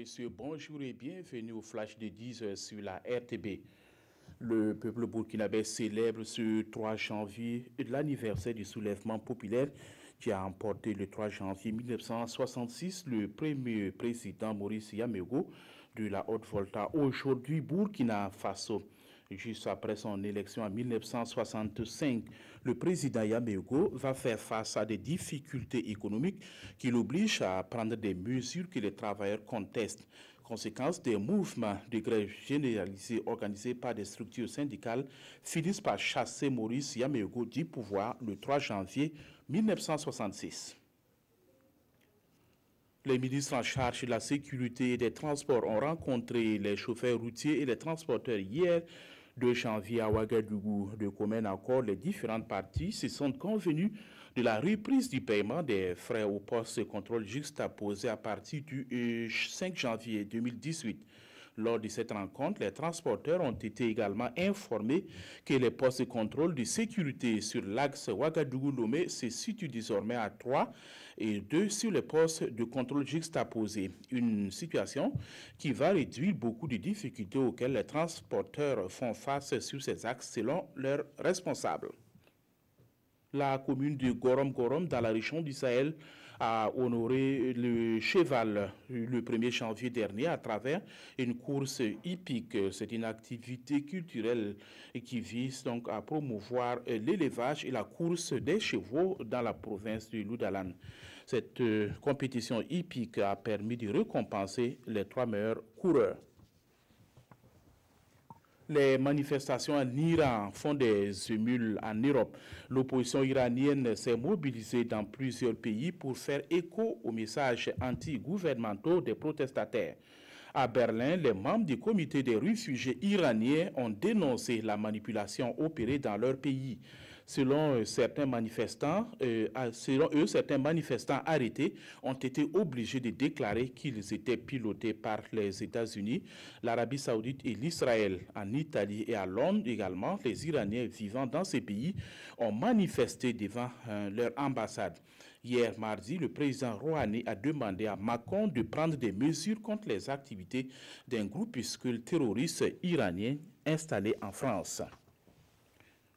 messieurs, bonjour et bienvenue au flash de 10 heures sur la RTB. Le peuple burkinabé célèbre ce 3 janvier l'anniversaire du soulèvement populaire qui a emporté le 3 janvier 1966 le premier président Maurice Yamego de la Haute-Volta. Aujourd'hui, Burkina Faso. Juste après son élection en 1965, le président Yamego va faire face à des difficultés économiques qui l'obligent à prendre des mesures que les travailleurs contestent. Conséquence, des mouvements de grève généralisés organisés par des structures syndicales finissent par chasser Maurice Yamego du pouvoir le 3 janvier 1966. Les ministres en charge de la sécurité et des transports ont rencontré les chauffeurs routiers et les transporteurs hier 2 janvier à Ouagadougou. De commun accord, les différentes parties se sont convenues de la reprise du paiement des frais au poste de contrôle juxtaposé à partir du 5 janvier 2018. Lors de cette rencontre, les transporteurs ont été également informés que les postes de contrôle de sécurité sur l'axe Ouagadougou-Lomé se situent désormais à 3 et 2 sur les postes de contrôle juxtaposés. Une situation qui va réduire beaucoup de difficultés auxquelles les transporteurs font face sur ces axes selon leurs responsables. La commune de Gorom-Gorom, dans la région du Sahel, a honoré le cheval le 1er janvier dernier à travers une course hippique. C'est une activité culturelle qui vise donc à promouvoir l'élevage et la course des chevaux dans la province du Loudalan. Cette compétition hippique a permis de récompenser les 3 meilleurs coureurs. Les manifestations en Iran font des émules en Europe. L'opposition iranienne s'est mobilisée dans plusieurs pays pour faire écho aux messages anti-gouvernementaux des protestataires. À Berlin, les membres du comité des réfugiés iraniens ont dénoncé la manipulation opérée dans leur pays. Selon certains manifestants arrêtés ont été obligés de déclarer qu'ils étaient pilotés par les États-Unis, l'Arabie Saoudite et l'Israël. En Italie et à Londres également, les Iraniens vivant dans ces pays ont manifesté devant leur ambassade. Hier mardi, le président Rouhani a demandé à Macron de prendre des mesures contre les activités d'un groupuscule terroriste iranien installé en France.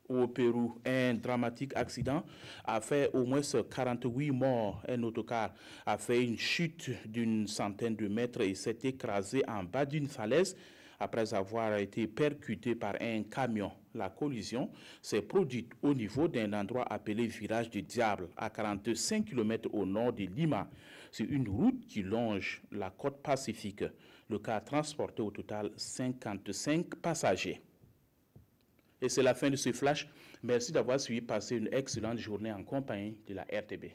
Au Pérou, un dramatique accident a fait au moins 48 morts. Un autocar a fait une chute d'une centaine de mètres et s'est écrasé en bas d'une falaise après avoir été percuté par un camion. La collision s'est produite au niveau d'un endroit appelé Virage du Diable, à 45 km au nord de Lima. C'est une route qui longe la côte Pacifique. Le car a transporté au total 55 passagers. Et c'est la fin de ce flash. Merci d'avoir suivi. Passez une excellente journée en compagnie de la RTB.